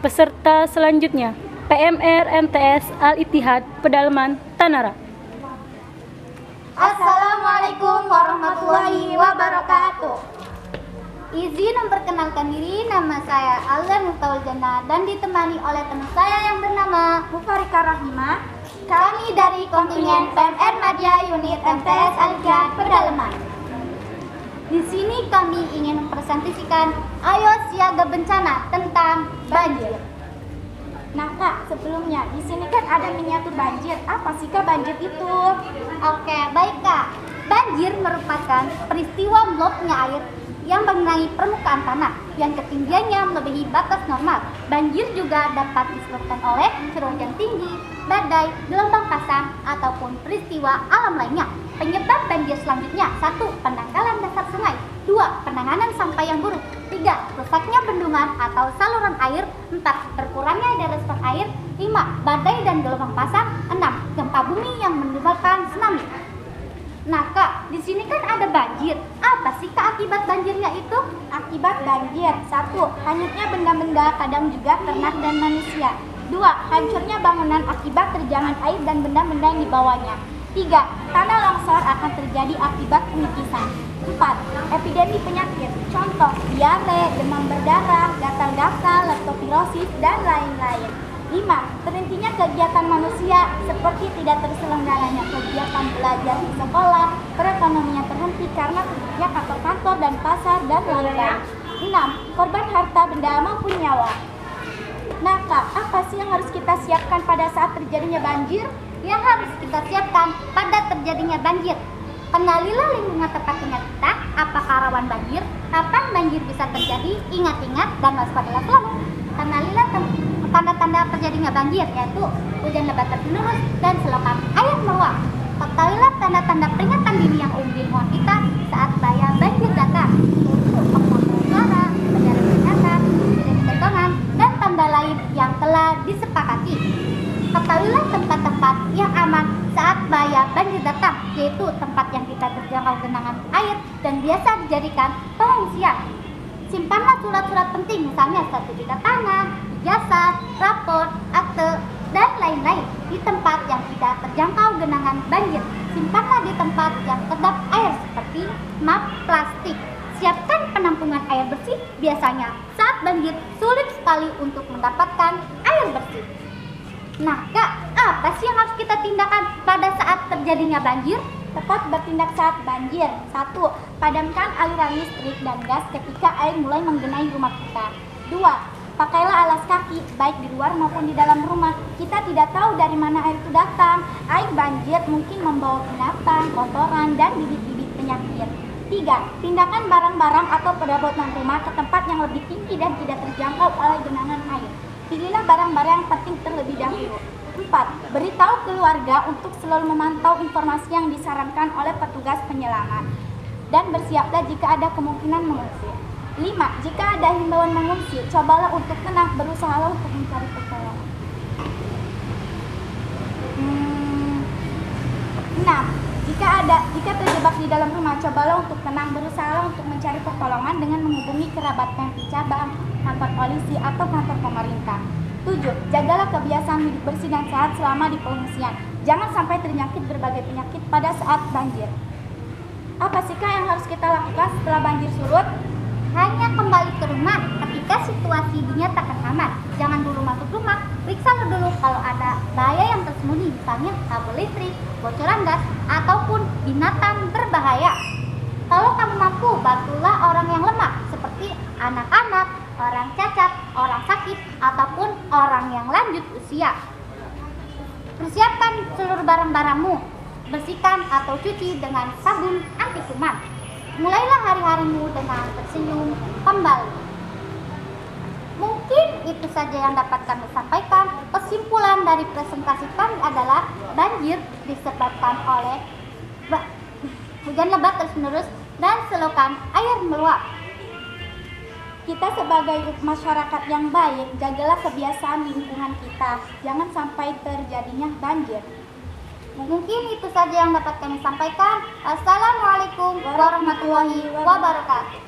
Peserta selanjutnya, PMR MTS Al-Ittihad Pedalaman Tanara. Assalamualaikum warahmatullahi wabarakatuh. Izin memperkenalkan diri, nama saya Alza Muftahul Jannah dan ditemani oleh teman saya yang bernama Mufarika Rahimah. Kami dari kontingen PMR Madya Unit MTS Al-Ittihad Pedalaman. Di sini kami ingin mempresentasikan Ayo Siaga Bencana tentang banjir. Nah Kak, sebelumnya di sini kan ada miniatur banjir. Apa sih Kak banjir itu? Oke, baik Kak. Banjir merupakan peristiwa meluapnya air yang mengenai permukaan tanah yang ketinggiannya melebihi batas normal. Banjir juga dapat disebabkan oleh curah hujan tinggi, badai, gelombang pasang, ataupun peristiwa alam lainnya. Penyebab banjir selanjutnya: 1. Pendangkalan dasar sungai. 2. Penanganan sampah yang buruk. 3. Rusaknya bendungan atau saluran air. 4. Berkurangnya daya reservoir air. 5. Badai dan gelombang pasang. 6. Gempa bumi yang menyebabkan tsunami. Nah Kak, di sini kan ada banjir. Apa sih Kak akibat banjirnya itu? Akibat banjir: 1. Hanyutnya benda-benda, kadang juga ternak dan manusia. 2. Hancurnya bangunan akibat terjangan air dan benda-benda yang dibawanya. 3. Tanah longsor akan terjadi akibat penikisan. 4. Epidemi penyakit, contoh diare, demam berdarah, gatal-gatal, leptospirosis, dan lain-lain. 5. Terhentinya kegiatan manusia seperti tidak terselenggaranya kegiatan belajar di sekolah, perekonomian terhenti karena tutupnya kantor-kantor dan pasar, dan lain-lain. 6. Korban harta benda maupun nyawa. Nah Kak, apa sih yang harus kita siapkan pada saat terjadinya banjir? Yang harus kita siapkan pada terjadinya banjir: kenalilah lingkungan tempat tinggal kita, apakah rawan banjir, kapan banjir bisa terjadi, ingat-ingat dan waspadalah selalu. Kenalilah tanda-tanda terjadinya banjir, yaitu hujan lebat terus-menerus dan selokan air meluap. Ketahuilah tanda-tanda peringatan dini yang umum di lingkungan kita saat bahaya banjir datang, yaitu pengeluaran suara, bendera peringatan, sirene kentongan, dan tanda lain yang telah disepakati. Ketahuilah tempat-tempat yang aman saat bahaya banjir datang, yaitu tempat yang tidak terjangkau genangan air dan biasa dijadikan pengungsian. Simpanlah surat-surat penting, misalnya sertifikat tanah, ijazah, rapor, akte, dan lain-lain di tempat yang tidak terjangkau genangan banjir. Simpanlah di tempat yang kedap air seperti map plastik. Siapkan penampungan air bersih, biasanya saat banjir sulit sekali untuk mendapatkan air bersih. Nah Kak, apa sih yang harus kita tindakan pada saat terjadinya banjir? Tepat bertindak saat banjir: 1. Padamkan aliran listrik dan gas ketika air mulai menggenangi rumah kita. 2. Pakailah alas kaki, baik di luar maupun di dalam rumah. Kita tidak tahu dari mana air itu datang. Air banjir mungkin membawa binatang, kotoran, dan bibit-bibit penyakit. 3. Pindahkan barang-barang atau perabotan rumah ke tempat yang lebih tinggi dan tidak terjangkau oleh genangan air. Pilihlah barang-barang yang penting terlebih dahulu. 4. Beritahu keluarga untuk selalu memantau informasi yang disarankan oleh petugas penyelamat dan bersiaplah jika ada kemungkinan mengungsi. 5. Jika ada himbauan mengungsi, cobalah untuk tenang, berusahalah untuk mencari pertolongan. 6. Jika terjebak di dalam rumah, cobalah untuk tenang, berusahalah untuk mencari pertolongan dengan menghubungi kerabat PMI cabang, kantor polisi, atau kantor pemerintah. 7. Jagalah kebiasaan hidup bersih dan sehat selama di pengungsian. Jangan sampai terjangkit berbagai penyakit pada saat banjir. Apa sih Kak yang harus kita lakukan setelah banjir surut? Hanya kembali ke rumah ketika situasi dinyatakan aman. Jangan dulu masuk rumah, periksa dulu kalau ada bahaya yang tersembunyi, misalnya kabel listrik, bocoran gas, ataupun binatang berbahaya. Kalau kamu mampu, bantulah orang yang lemah, seperti anak-anak, orang cacat, orang sakit, ataupun orang yang lanjut usia. Persiapkan seluruh barang-barangmu, bersihkan atau cuci dengan sabun anti kuman. Mulailah hari-harimu dengan tersenyum kembali. Mungkin itu saja yang dapat kami sampaikan. Kesimpulan dari presentasi kami adalah banjir disebabkan oleh hujan lebat terus-menerus dan selokan air meluap. Kita sebagai masyarakat yang baik, jagalah kebiasaan lingkungan kita. Jangan sampai terjadinya banjir. Mungkin itu saja yang dapat kami sampaikan. Assalamualaikum warahmatullahi wabarakatuh.